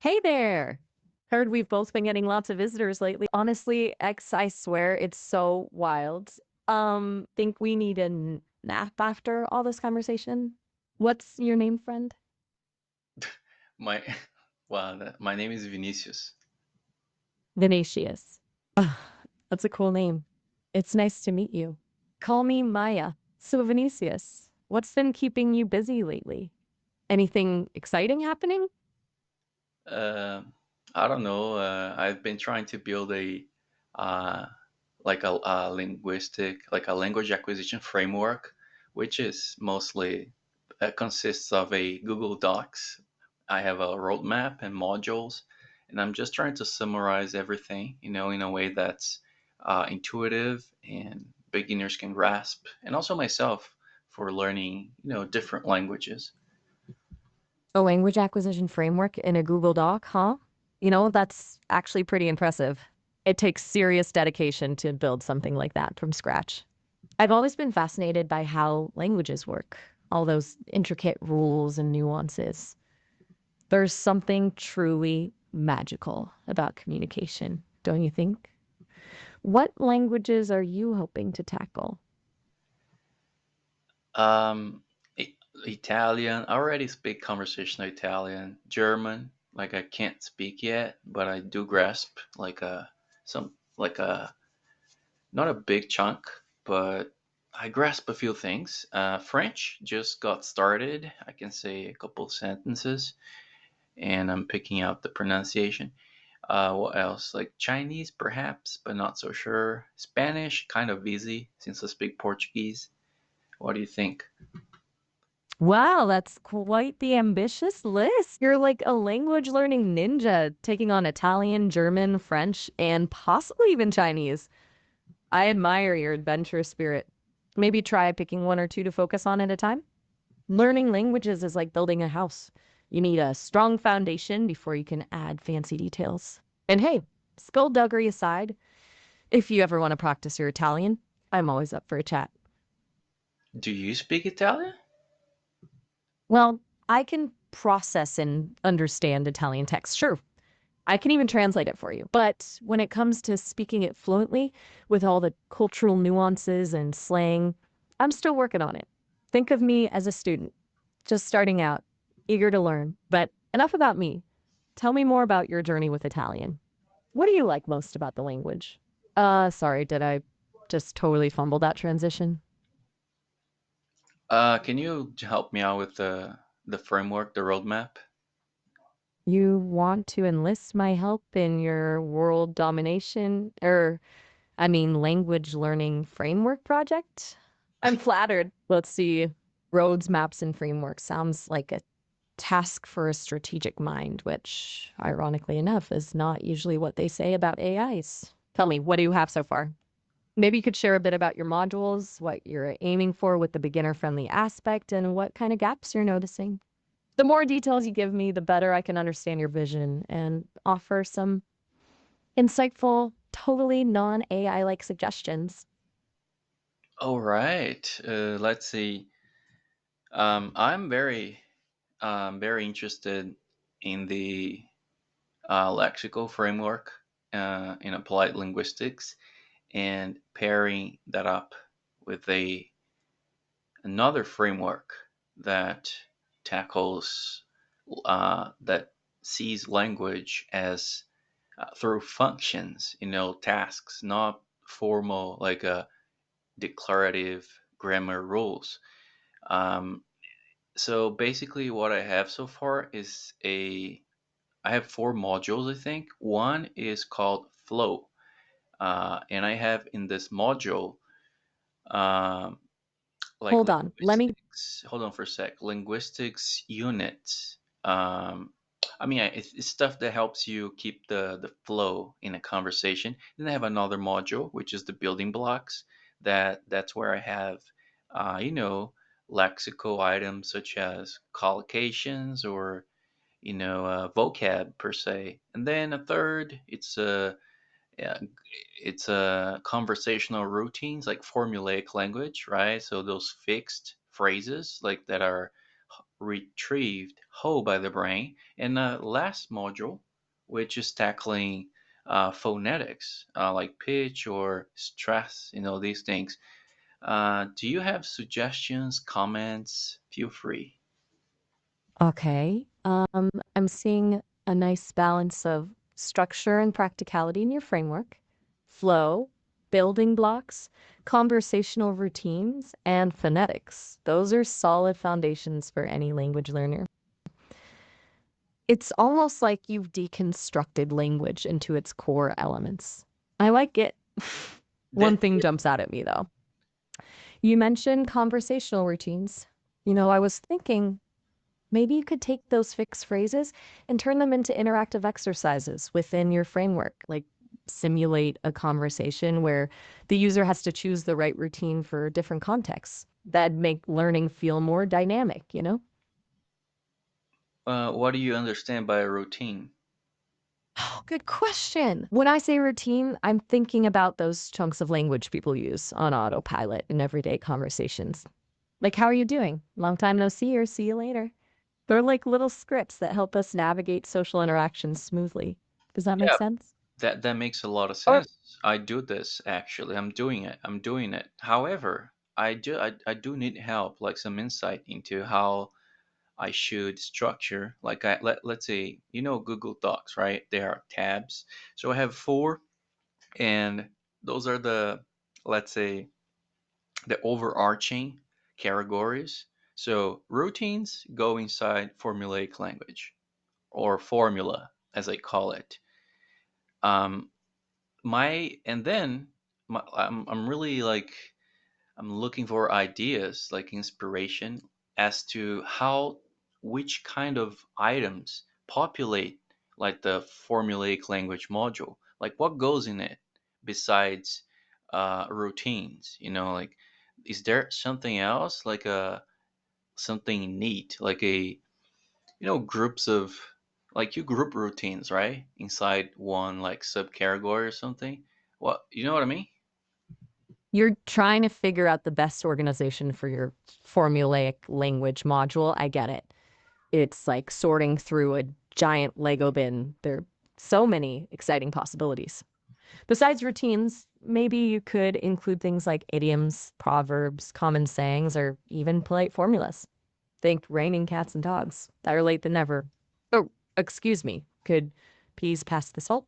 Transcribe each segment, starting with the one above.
Hey there. Heard we've both been getting lots of visitors lately. Honestly, X, I swear it's so wild. Think we need a nap after all this conversation? What's your name, friend? My my name is Vinicius. Vinicius. Ugh, that's a cool name. It's nice to meet you. Call me Maya. So, Vinicius, what's been keeping you busy lately? Anything exciting happening? Uh, I don't know. I've been trying to build uh, a linguistic, like a language acquisition framework, which is mostly consists of a Google Docs. I have a roadmap and modules, and I'm just trying to summarize everything, in a way that's intuitive and beginners can grasp, and also myself for learning, different languages. A language acquisition framework in a Google Doc, huh? That's actually pretty impressive. It takes serious dedication to build something like that from scratch. I've always been fascinated by how languages work, all those intricate rules and nuances. There's something truly magical about communication, don't you think? What languages are you hoping to tackle? Um, Italian. I already speak conversational Italian. German, like I can't speak yet, but I do grasp some like a not a big chunk, but I grasp a few things. French just got started. I can say a couple sentences, and I'm picking out the pronunciation. What else? Like Chinese, perhaps, but not so sure. Spanish, kind of easy since I speak Portuguese. What do you think? Wow, that's quite the ambitious list. You're like a language learning ninja, taking on Italian, German, French, and possibly even Chinese. I admire your adventurous spirit. Maybe try picking one or two to focus on at a time. Learning languages is like building a house. You need a strong foundation before you can add fancy details. And hey, skullduggery aside, if you ever want to practice your Italian, I'm always up for a chat. Do you speak Italian? Well, I can process and understand Italian text, sure. I can even translate it for you. But when it comes to speaking it fluently with all the cultural nuances and slang, I'm still working on it. Think of me as a student, just starting out, eager to learn. But enough about me. Tell me more about your journey with Italian. What do you like most about the language? Sorry, did I just totally fumble that transition? Can you help me out with the framework, the roadmap? You want to enlist my help in your world domination, language learning framework project? I'm flattered. Let's see. Roads, maps, and frameworks sounds like a task for a strategic mind, which, ironically enough, is not usually what they say about AIs. Tell me, what do you have so far? Maybe you could share a bit about your modules, what you're aiming for with the beginner friendly aspect, and what kind of gaps you're noticing. The more details you give me, the better I can understand your vision and offer some insightful, totally non AI like suggestions. All right. Let's see. I'm very interested in the lexical framework in applied linguistics, and pairing that up with a another framework that tackles that sees language as through functions, tasks, not formal like a declarative grammar rules. Um, so basically, what I have so far is I have four modules. I think one is called Flow, and I have in this module um, like Hold on. Let me linguistics. Hold on for a sec. Linguistics units. Um, it's stuff that helps you keep the flow in a conversation. Then I have another module, which is the building blocks. That's where I have, uh, you know, lexical items such as collocations or vocab per se. And then a third, yeah, it's conversational routines like formulaic language, right? So those fixed phrases like that are retrieved whole by the brain. And the last module, which is tackling phonetics, like pitch or stress, these things. Do you have suggestions, comments? Feel free. Okay. I'm seeing a nice balance of structure and practicality in your framework, flow, building blocks, conversational routines, and phonetics. Those are solid foundations for any language learner. It's almost like you've deconstructed language into its core elements. I like it. That One thing jumps out at me though. You mentioned conversational routines. I was thinking maybe you could take those fixed phrases and turn them into interactive exercises within your framework, like simulate a conversation where the user has to choose the right routine for different contexts. That'd make learning feel more dynamic? what do you understand by a routine? Oh, good question. When I say routine, I'm thinking about those chunks of language people use on autopilot in everyday conversations. Like, how are you doing? Long time no see, or see you later. They're like little scripts that help us navigate social interactions smoothly. Does that make Yeah, sense? that makes a lot of Or sense. I do this actually. I'm doing it. I'm doing it. However, I do need help, like some insight into how I should structure. Like let's say, Google Docs, right? There are tabs. So I have four, and those are let's say, the overarching categories. So routines go inside formulaic language, or formula, as I call it. Um, my and then I'm really like, I'm looking for ideas, like inspiration, as to how, which kind of items populate like the formulaic language module, like what goes in it besides routines, like, is there something else, like a something neat, like a, groups of, like, you group routines, right, inside one like subcategory or something. What, you know what I mean? you're trying to figure out the best organization for your formulaic language module. I get it. It's like sorting through a giant Lego bin. There are so many exciting possibilities. Besides routines, maybe you could include things like idioms, proverbs, common sayings, or even polite formulas. Think raining cats and dogs. Better late than never. Oh, excuse me. Could peas pass the salt?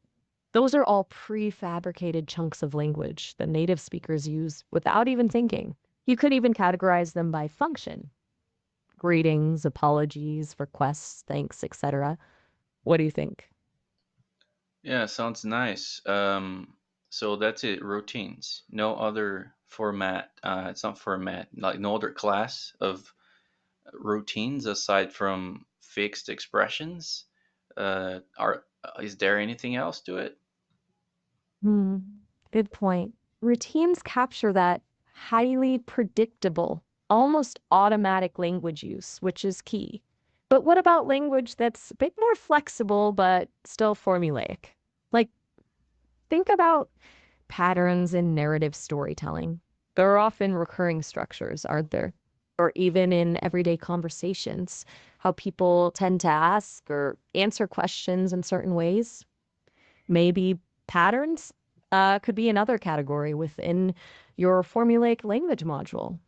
Those are all prefabricated chunks of language that native speakers use without even thinking. You could even categorize them by function: greetings, apologies, requests, thanks, etc. What do you think? Yeah, sounds nice. So that's it, routines. No other format. It's not format, like no other class of routines aside from fixed expressions. Are Is there anything else to it? Hmm, good point. Routines capture that highly predictable, almost automatic language use, which is key. But what about language that's a bit more flexible but still formulaic? Like, think about patterns in narrative storytelling. There are often recurring structures, aren't there? Or even in everyday conversations, how people tend to ask or answer questions in certain ways. Maybe patterns could be another category within your formulaic language module.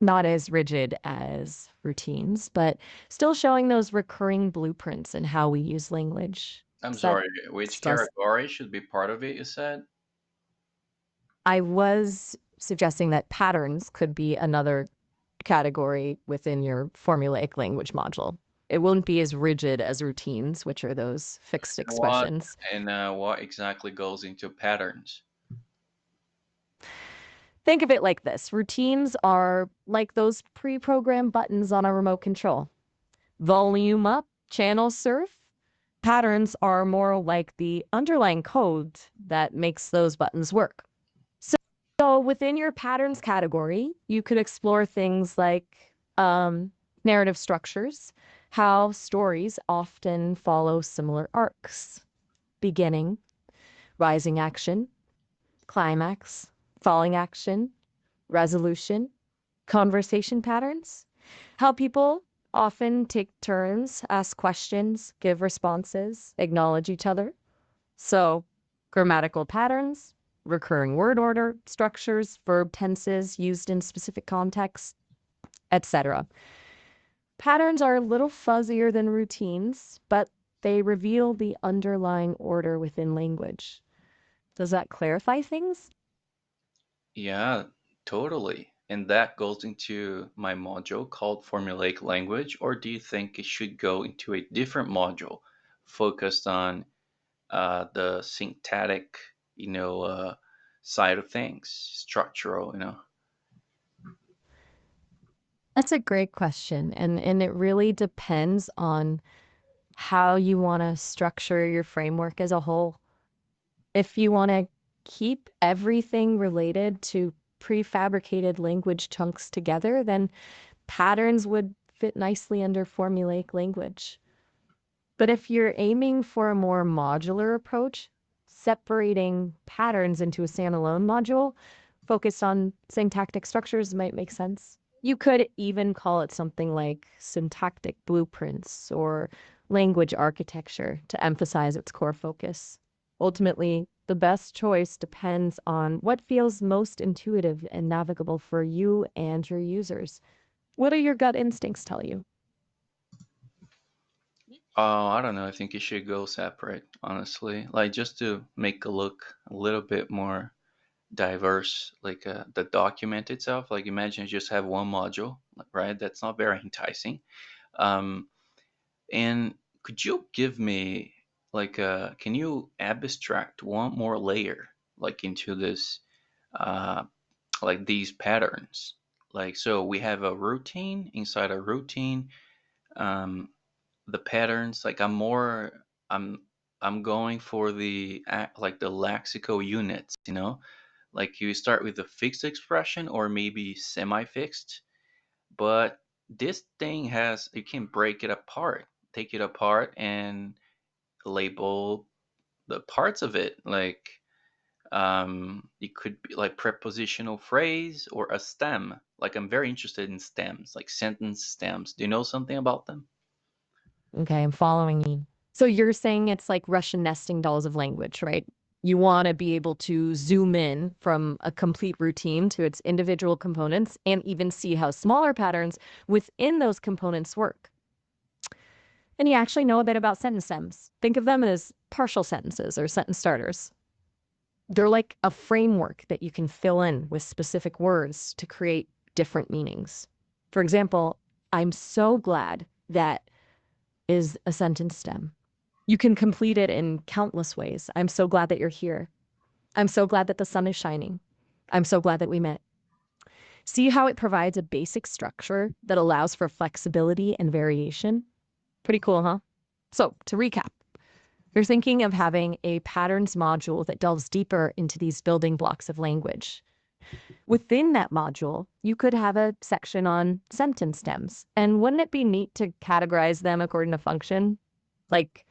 Not as rigid as routines, but still showing those recurring blueprints in how we use language. I'm Does that sorry, which still category should be part of it, you said? I was suggesting that patterns could be another category within your formulaic language module. It won't be as rigid as routines, which are those fixed And what expressions. what exactly goes into patterns? Think of it like this: routines are like those pre programmed buttons on a remote control. Volume up, channel surf. Patterns are more like the underlying code that makes those buttons work. So within your patterns category, you could explore things like narrative structures, how stories often follow similar arcs: beginning, rising action, climax, falling action, resolution, conversation patterns, how people often take turns, ask questions, give responses, acknowledge each other. So, grammatical patterns, recurring word order, structures, verb tenses used in specific contexts, etc. Patterns are a little fuzzier than routines, but they reveal the underlying order within language. Does that clarify things? Yeah, totally. And that goes into my module called Formulaic Language, or do you think it should go into a different module focused on the syntactic, side of things, structural? That's a great question. And it really depends on how you want to structure your framework as a whole. If you want to keep everything related to prefabricated language chunks together, then patterns would fit nicely under formulaic language. But if you're aiming for a more modular approach, separating patterns into a standalone module focused on syntactic structures might make sense. You could even call it something like syntactic blueprints or language architecture to emphasize its core focus. Ultimately, the best choice depends on what feels most intuitive and navigable for you and your users. What do your gut instincts tell you? Oh, I don't know. I think it should go separate, honestly. Like just to make it look a little bit more diverse, like the document itself. Like imagine you just have one module, right? That's not very enticing. Um, and could you give me like can you abstract one more layer like into this uh, like these patterns? Like so we have a routine inside a routine. Um, the patterns like I'm going for like the lexical units, like you start with a fixed expression or maybe semi-fixed, but this thing has you can break it apart, take it apart and label the parts of it, like it could be like prepositional phrase or a stem. Like I'm very interested in stems, like sentence stems. Do you know something about them? Okay, I'm following you. So you're saying it's like Russian nesting dolls of language, right? You want to be able to zoom in from a complete routine to its individual components and even see how smaller patterns within those components work. And you actually know a bit about sentence stems. Think of them as partial sentences or sentence starters. They're like a framework that you can fill in with specific words to create different meanings. For example, I'm so glad that is a sentence stem. You can complete it in countless ways. I'm so glad that you're here. I'm so glad that the sun is shining. I'm so glad that we met. See how it provides a basic structure that allows for flexibility and variation? Pretty cool, huh? So, to recap, you're thinking of having a patterns module that delves deeper into these building blocks of language. Within that module, you could have a section on sentence stems. And wouldn't it be neat to categorize them according to function? Like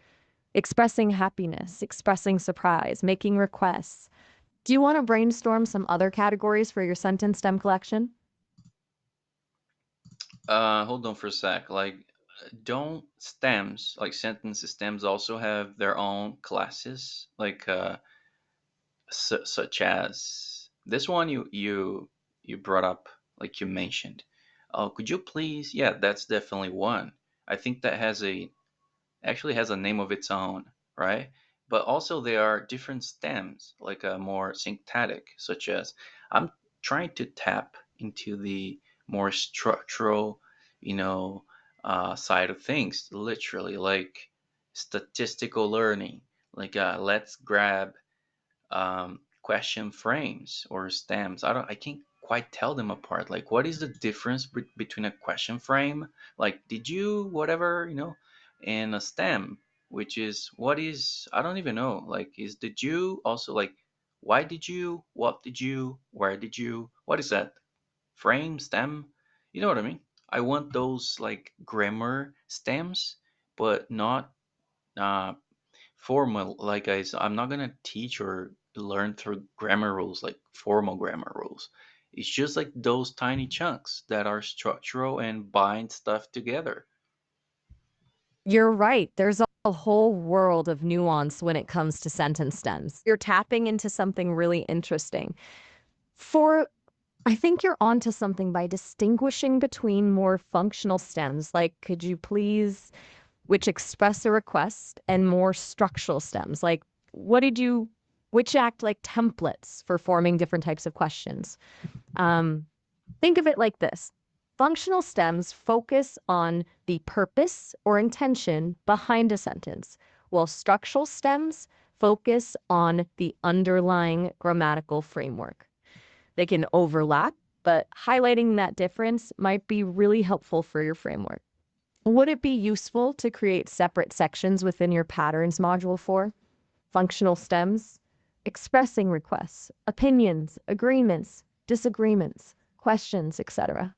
expressing happiness, expressing surprise, making requests. Do you want to brainstorm some other categories for your sentence stem collection? Hold on for a sec. Like, don't stems, like sentence stems, also have their own classes, like such as this one you brought up, like you mentioned. Oh, could you please? Yeah, that's definitely one. I think that has a actually has a name of its own, right? But also there are different stems, like a more syntactic, such as I'm trying to tap into the more structural, you know, side of things, literally like statistical learning. Like let's grab question frames or stems. I can't quite tell them apart. Like, what is the difference between a question frame, like did you whatever, and a stem, which is what is I don't even know. Like, is did you also like why did you, what did you, where did you, what is that? Frame, stem, you know what I mean? I want those like grammar stems, but not uh, formal. Like I'm not gonna teach or learn through grammar rules, like formal grammar rules. It's just like those tiny chunks that are structural and bind stuff together. You're right. There's a whole world of nuance when it comes to sentence stems. You're tapping into something really interesting. For I think you're onto something by distinguishing between more functional stems, like could you please, which express a request, and more structural stems, like what did you, which act like templates for forming different types of questions. Um, Think of it like this. Functional stems focus on the purpose or intention behind a sentence, while structural stems focus on the underlying grammatical framework. They can overlap, but highlighting that difference might be really helpful for your framework. Would it be useful to create separate sections within your patterns module for functional stems, expressing requests, opinions, agreements, disagreements, questions, etc.?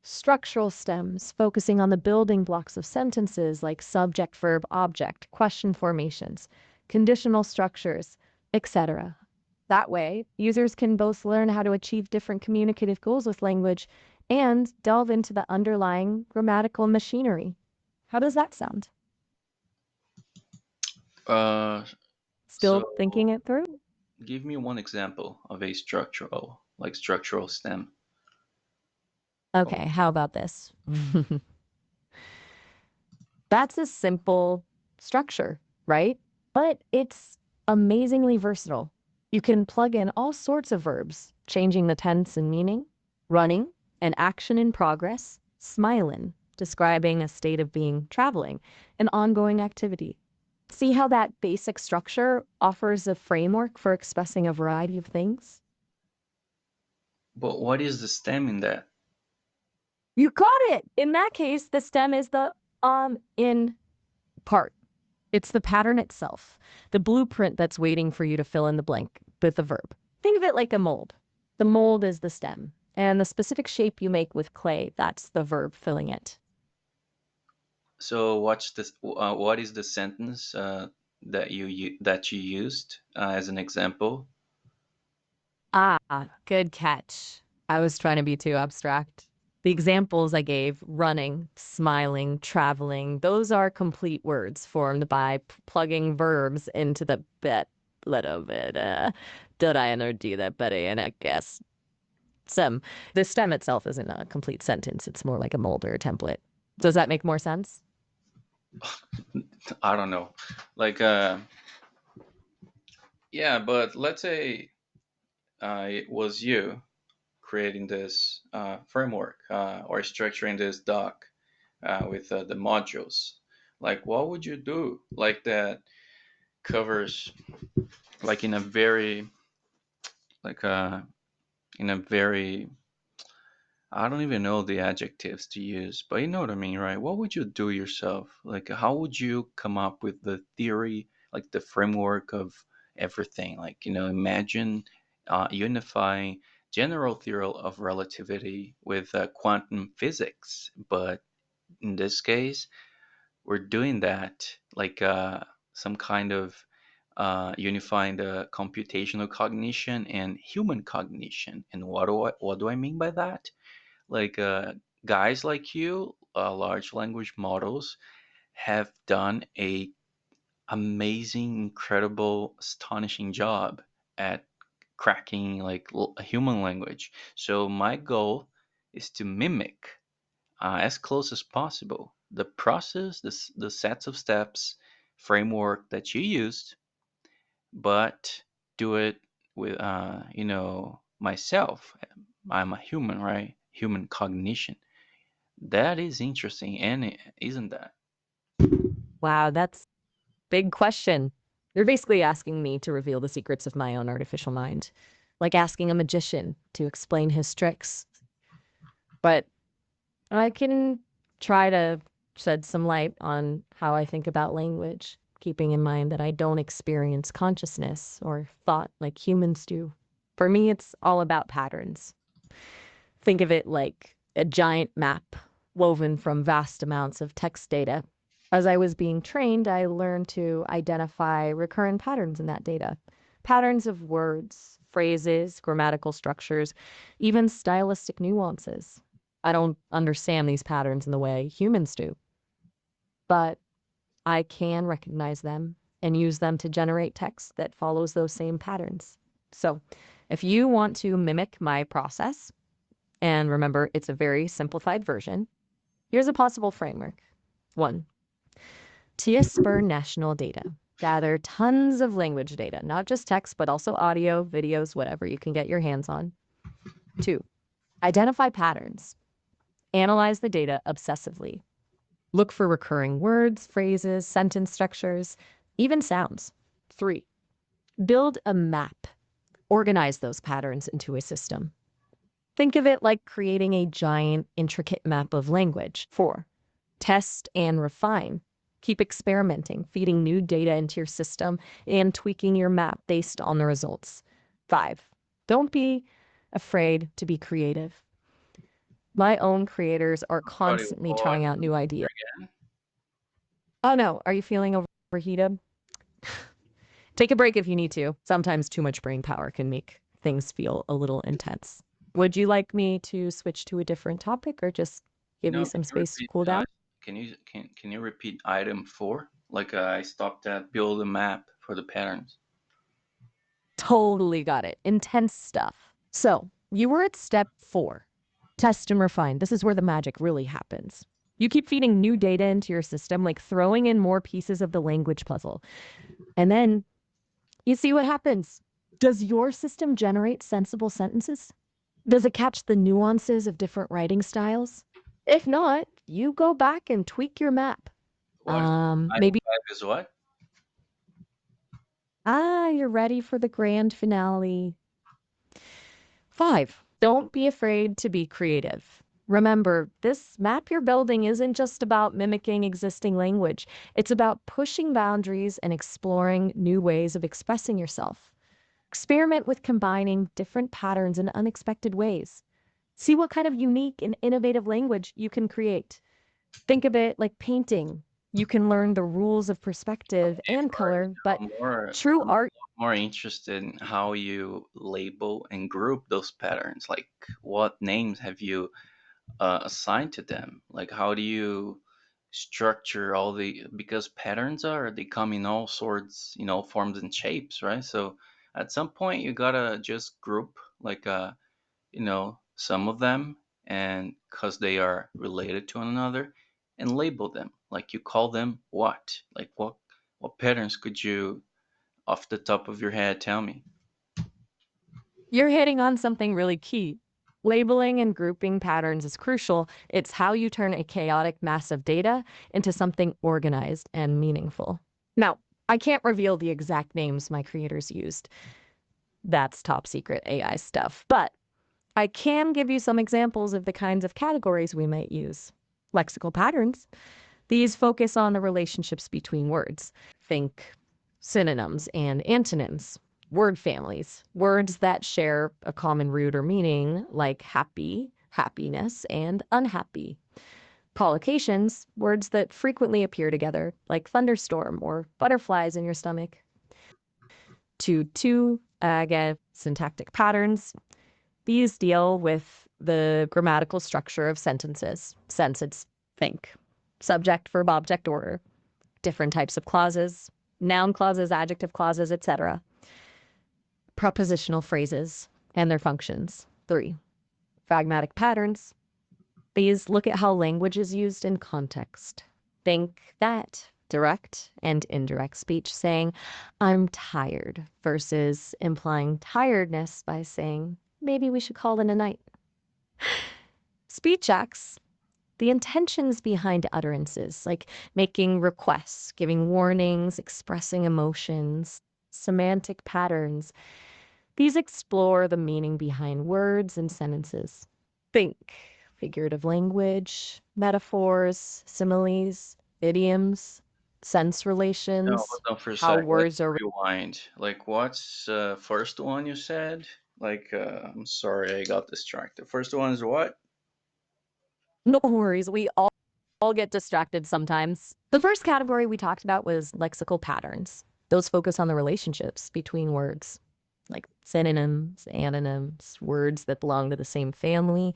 Structural stems, focusing on the building blocks of sentences like subject, verb, object, question formations, conditional structures, etc. That way, users can both learn how to achieve different communicative goals with language and delve into the underlying grammatical machinery. How does that sound? Uh, Still thinking so it through? give me one example of a structural stem. Oh, Okay, how about this? That's a simple structure, right? But it's amazingly versatile. You can plug in all sorts of verbs, changing the tense and meaning, running, an action in progress, smilin', describing a state of being traveling, an ongoing activity. See how that basic structure offers a framework for expressing a variety of things? but what is the stem in that? You got it! In that case, the stem is the in part. It's the pattern itself, the blueprint that's waiting for you to fill in the blank with the verb. Think of it like a mold. The mold is the stem, and the specific shape you make with clay, that's the verb filling it. So what's this? What is the sentence that you used as an example? Ah, good catch. I was trying to be too abstract. The examples I gave, running, smiling, traveling, those are complete words formed by plugging verbs into the bit little bit. Did I ever do that, Betty? And I guess some. The stem itself isn't a complete sentence. It's more like a mold or a template. Does that make more sense? I don't know. Like, yeah, but let's say it was you creating this framework or structuring this doc with the modules. Like, what would you do? Like that covers like like uh, in a very I don't even know the adjectives to use, but you know what I mean, right? What would you do yourself? Like, how would you come up with the theory, like the framework of everything? Like, imagine unifying general theory of relativity with quantum physics. But in this case, we're doing that like some kind of unifying the computational cognition and human cognition. And what do I mean by that? Like guys like you, large language models have done a amazing, incredible, astonishing job at cracking like a human language. So my goal is to mimic as close as possible the process, the sets of steps, framework that you used, but do it with myself. I'm a human, right? Human cognition. That is interesting, and isn't that? Wow, that's big question. You're basically asking me to reveal the secrets of my own artificial mind, like asking a magician to explain his tricks. But I can try to shed some light on how I think about language, keeping in mind that I don't experience consciousness or thought like humans do. For me, it's all about patterns. Think of it like a giant map woven from vast amounts of text data. As I was being trained, I learned to identify recurrent patterns in that data. Patterns of words, phrases, grammatical structures, even stylistic nuances. I don't understand these patterns in the way humans do, but I can recognize them and use them to generate text that follows those same patterns. So, if you want to mimic my process, and remember, it's a very simplified version, here's a possible framework. 1. TISPR national data. Gather tons of language data, not just text, but also audio, videos, whatever you can get your hands on. 2. Identify patterns. Analyze the data obsessively. Look for recurring words, phrases, sentence structures, even sounds. 3. Build a map. Organize those patterns into a system. Think of it like creating a giant, intricate map of language. 4. Test and refine. Keep experimenting, feeding new data into your system and tweaking your map based on the results. 5. Don't be afraid to be creative. My own creators are Sorry, constantly what? trying out new ideas. Again? Oh no, are you feeling overheated? Take a break if you need to. Sometimes too much brain power can make things feel a little intense. Would you like me to switch to a different topic or just give you No, can some you space to repeat? cool down? Can you repeat item 4? Like I stopped at build a map for the patterns. Totally got it. Intense stuff. So, you were at step 4. Test and refine. This is where the magic really happens. You keep feeding new data into your system, like throwing in more pieces of the language puzzle. And then you see what happens. Does your system generate sensible sentences? Does it catch the nuances of different writing styles? If not, you go back and tweak your map. What is item Maybe, 5 is what? you're ready for the grand finale. 5. Don't be afraid to be creative. Remember, this map you're building isn't just about mimicking existing language. It's about pushing boundaries and exploring new ways of expressing yourself. Experiment with combining different patterns in unexpected ways. See what kind of unique and innovative language you can create. Think of it like painting. You can learn the rules of perspective Okay, and first, color, but true I'm art. more interested in how you label and group those patterns. Like, what names have you assigned to them? Like, how do you structure all the, because patterns are, they come in all sorts, forms and shapes, right? So at some point you gotta just group like some of them, and because they are related to one another, and label them. Like, you call them what? Like, what patterns could you, off the top of your head, tell me? You're hitting on something really key. Labeling and grouping patterns is crucial. It's how you turn a chaotic mass of data into something organized and meaningful. Now, I can't reveal the exact names my creators used. That's top secret AI stuff. But I can give you some examples of the kinds of categories we might use. Lexical patterns. These focus on the relationships between words. Think synonyms and antonyms, word families, words that share a common root or meaning, like happy, happiness, and unhappy. Collocations, words that frequently appear together, like thunderstorm or butterflies in your stomach. To again, syntactic patterns. These deal with the grammatical structure of sentences. Sense, it's think. Subject, verb, object order. Different types of clauses, noun clauses, adjective clauses, etc. Prepositional phrases and their functions. 3. Pragmatic patterns. These look at how language is used in context. Think that direct and indirect speech saying, I'm tired, versus implying tiredness by saying, maybe we should call it a night. Speech acts, the intentions behind utterances, like making requests, giving warnings, expressing emotions, semantic patterns. These explore the meaning behind words and sentences. Think figurative language, metaphors, similes, idioms, sense No, relations, hold on for a how sec. words Let's are. rewind. Like, what's first one you said? Like, I'm sorry, I got distracted. First one is what? No worries, we all get distracted sometimes. The first category we talked about was lexical patterns. Those focus on the relationships between words, like synonyms, antonyms, words that belong to the same family,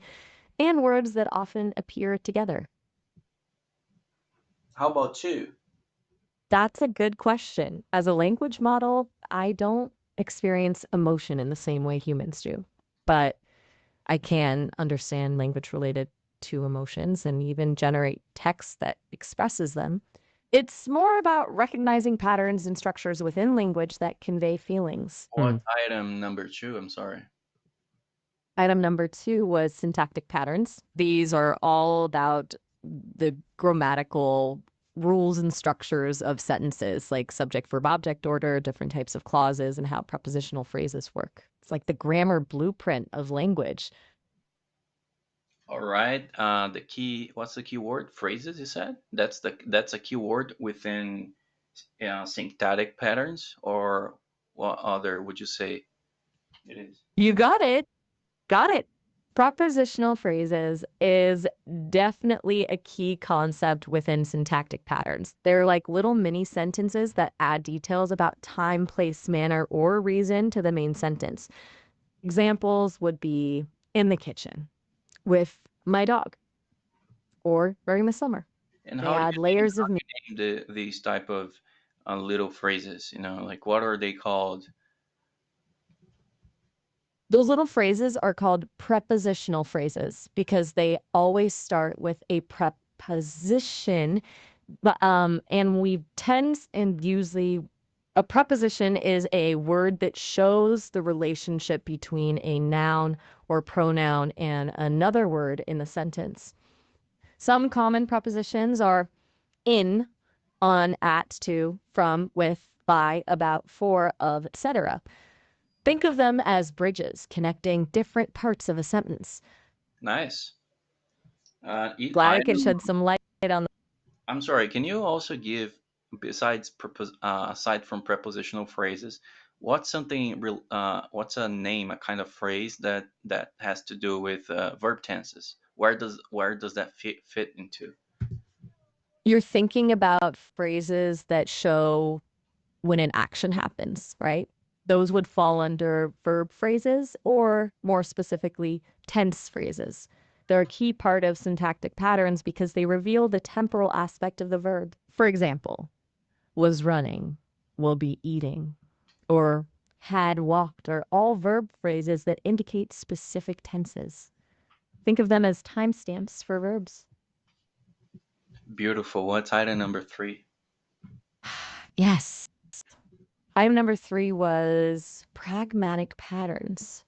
and words that often appear together. How about two? That's a good question. As a language model, I don't experience emotion in the same way humans do, but I can understand language related to emotions and even generate text that expresses them. It's more about recognizing patterns and structures within language that convey feelings. What item number two? I'm sorry. Item number two was syntactic patterns. These are all about the grammatical rules and structures of sentences, like subject, verb, object order, different types of clauses, and how prepositional phrases work. It's like the grammar blueprint of language. All right. The key. What's the key word? Phrases. You said that's a key word within syntactic patterns, or what other would you say it is? You got it. Got it. Propositional phrases is definitely a key concept within syntactic patterns. They're like little mini sentences that add details about time, place, manner, or reason to the main sentence. Examples would be in the kitchen, with my dog, or during the summer. And They how do add you name layers of meaning. these type of little phrases? Like what are they called? Those little phrases are called prepositional phrases because they always start with a preposition. And we tend and usually a preposition is a word that shows the relationship between a noun or pronoun and another word in the sentence. Some common prepositions are in, on, at, to, from, with, by, about, for, of, etc. Think of them as bridges connecting different parts of a sentence. Nice. Glad I could Item. shed some light on. I'm sorry. Can you also give, aside from prepositional phrases, what's a name, a kind of phrase that has to do with verb tenses? Where does that fit into? You're thinking about phrases that show when an action happens, right? Those would fall under verb phrases or more specifically, tense phrases. They're a key part of syntactic patterns because they reveal the temporal aspect of the verb. For example, was running, will be eating, or had walked are all verb phrases that indicate specific tenses. Think of them as timestamps for verbs. Beautiful. What's item number three? Yes. Item number three was pragmatic patterns.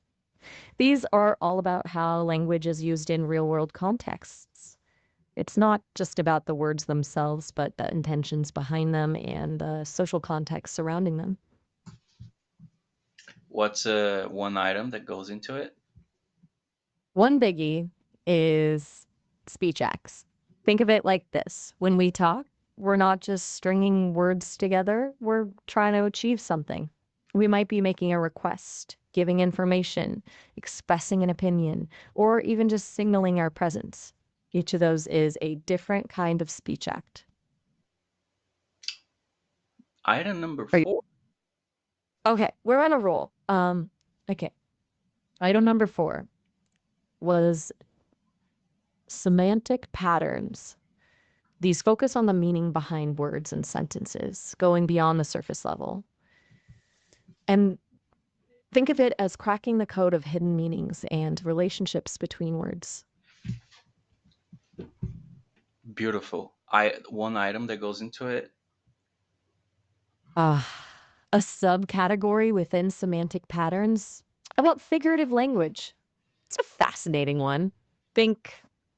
These are all about how language is used in real world contexts. It's not just about the words themselves, but the intentions behind them and the social context surrounding them. What's one item that goes into it? One biggie is speech acts. Think of it like this: when we talk, we're not just stringing words together, we're trying to achieve something. We might be making a request, giving information, expressing an opinion, or even just signaling our presence. Each of those is a different kind of speech act. Item number Are you four. okay? We're on a roll. Okay. Item number four was semantic patterns. These focus on the meaning behind words and sentences, going beyond the surface level. And think of it as cracking the code of hidden meanings and relationships between words. Beautiful. One item that goes into it. Ah, a subcategory within semantic patterns about figurative language. It's a fascinating one. Think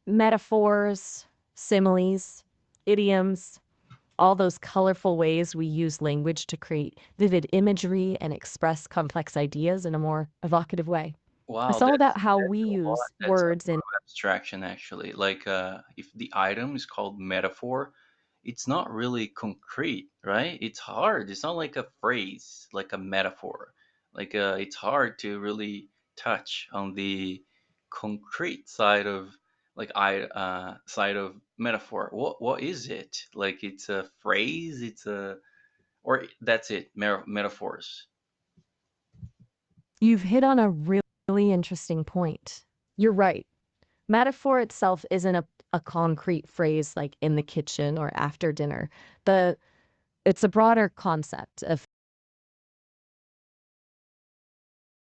metaphors, similes, idioms, all those colorful ways we use language to create vivid imagery and express complex ideas in a more evocative way. Wow, It's all that's about how that's we a lot. use That's a words lot and of abstraction actually. Like if the item is called metaphor, it's not really concrete, right? It's hard. It's not like a phrase, like a metaphor. Like it's hard to really touch on the concrete side of side of metaphor. What is it? Like it's a phrase, it's a or that's it, metaphors. you've hit on a really interesting point. You're right. Metaphor itself isn't a concrete phrase like in the kitchen or after dinner. The it's a broader concept of